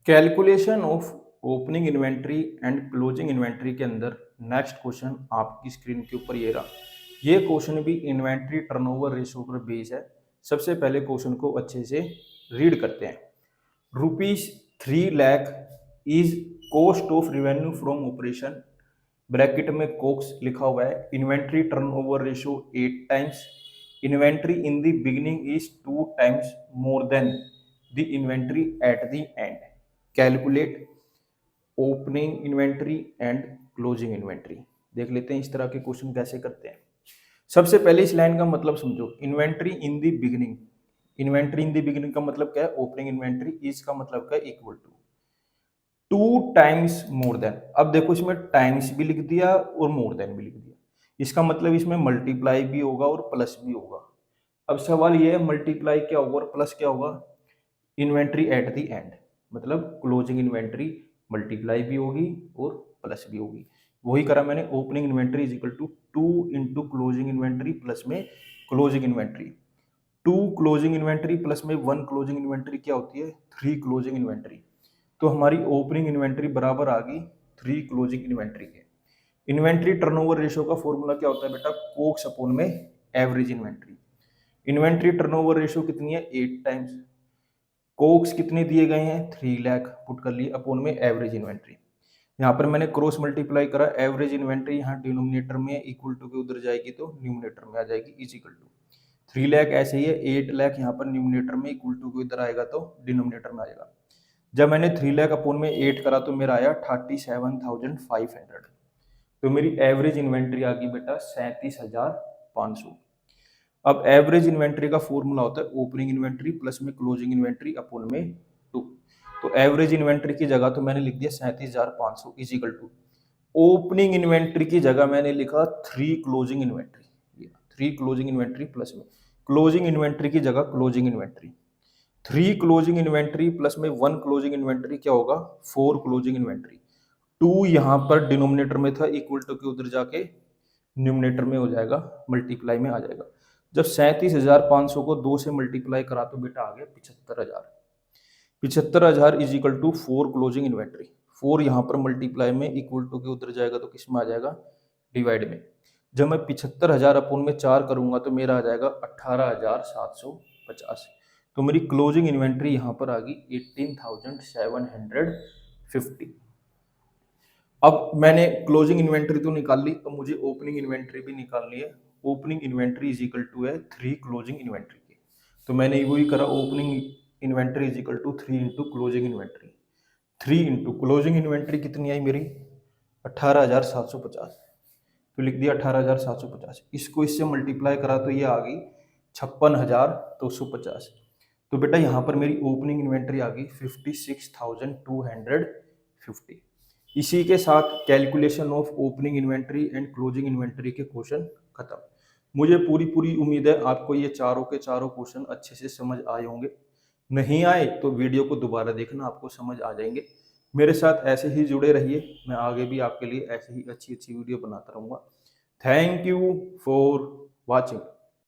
Calculation of opening inventory and closing inventory के अंदर next question आपकी स्क्रीन के ऊपर ये रहा। ये क्वेश्चन भी इन्वेंट्री टर्नओवर रेशो पर बेस है। सबसे पहले क्वेश्चन को अच्छे से रीड करते हैं। ₹3 lakh is cost of revenue from operation, bracket में कोक्स लिखा हुआ है। Inventory turnover ratio 8 times, inventory in the beginning is 2 times more then the inventory at the and. Calculate opening inventory and closing inventory. देख लेते हैं इस तरह के क्वेश्चन कैसे करते हैं। सबसे पहले इस लाइन का मतलब समझो। Inventory in the beginning, inventory in the beginning का मतलब क्या है? Opening inventory. इज का मतलब क्या है? Equal to 2 times more than. अब देखो इसमें टाइम्स भी लिख दिया और मोर देन भी लिख दिया। इसका मतलब इसमें मल्टीप्लाई भी होगा और प्लस भी होगा। अब सवाल ये है मल्टीप्लाई क्या होगा और प्लस क्या होगा? इन्वेंट्री एट द एंड, मतलब क्लोजिंग इन्वेंट्री मल्टीप्लाई भी होगी और प्लस भी होगी। वही करा मैंने। Opening inventory is equal to 2 into closing inventory plus में closing inventory. 2 closing inventory plus में 1 क्लोजिंग इन्वेंट्री क्या होती है? 3 क्लोजिंग इन्वेंट्री। तो हमारी ओपनिंग इन्वेंट्री बराबर आ गई 3 क्लोजिंग इन्वेंट्री के। इन्वेंट्री टर्नओवर रेशियो का फॉर्मूला क्या होता है बेटा? कोक्स अपॉन में average inventory. Inventory turnover ratio कितनी है? 8 टाइम्स। कोक्स कितने दिए गए हैं? 3 लाख पुट कर लिए अपॉन में एवरेज इन्वेंट्री। यहाँ पर मैंने क्रॉस मल्टीप्लाई करा। एवरेज इन्वेंट्री यहाँ डिनोमिनेटर में इक्वल टू के उधर जाएगी तो न्यूमिनेटर में आ जाएगी इज इक्वल टू 3 लाख। ऐसे ही है 8 लाख यहाँ पर न्यूमिनेटर में इक्वल टू के उधर आएगा तो डिनोमिनेटर में आ जाएगा। जब मैंने 3 लाख अपॉन में 8 करा तो मेरा आया 37,500। तो मेरी एवरेज इन्वेंट्री आ गई बेटा 37,500। अब एवरेज इन्वेंट्री का फॉर्मूला होता है ओपनिंग इन्वेंट्री प्लस में क्लोजिंग इन्वेंट्री अपॉन में 2। तो एवरेज इन्वेंट्री की जगह तो मैंने लिख दिया 37,500 is equal to opening inventory की जगह मैंने लिखा 3 closing inventory. 3 closing inventory plus में क्लोजिंग इन्वेंट्री की जगह closing inventory. 3 closing inventory plus में 1 क्लोजिंग इन्वेंट्री क्या होगा? 4 क्लोजिंग इन्वेंट्री। 2 यहाँ पर डिनोमिनेटर में था, इक्वल टू के उधर जाके न्यूमिनेटर में हो जाएगा, मल्टीप्लाई में आ जाएगा। जब 37,500 को 2 से मल्टीप्लाई करा तो बेटा आ गया 75,000। 75,000 is equal to 4 closing inventory. 4 यहाँ पर मल्टीप्लाई में इक्वल टू के उधर जाएगा तो किस में आ जाएगा? डिवाइड में। जब मैं 75,000 अपन में 4 करूंगा तो मेरा आ जाएगा 18,750। तो मेरी क्लोजिंग इन्वेंट्री यहाँ पर आ गई 18,750। अब मैंने क्लोजिंग इन्वेंट्री तो निकाल ली, तो मुझे ओपनिंग इन्वेंट्री भी निकालनी है। Opening inventory is equal to है 3 क्लोजिंग इन्वेंट्री की। तो मैंने वही करा। Opening inventory is equal to 3 into closing inventory. 3 into closing inventory कितनी आई मेरी? 18,750। तो लिख दिया 18,750। इसको इससे मल्टीप्लाई करा तो ये आ गई 56,250। तो बेटा यहाँ पर मेरी ओपनिंग इन्वेंट्री आ गई 56,250। इसी के साथ calculation of opening inventory and closing inventory के क्वेश्चन खत्म। मुझे पूरी पूरी उम्मीद है आपको ये चारों के चारों क्वेश्चन अच्छे से समझ आए होंगे। नहीं आए तो वीडियो को दोबारा देखना, आपको समझ आ जाएंगे। मेरे साथ ऐसे ही जुड़े रहिए, मैं आगे भी आपके लिए ऐसे ही अच्छी अच्छी वीडियो बनाता रहूँगा। Thank you for watching.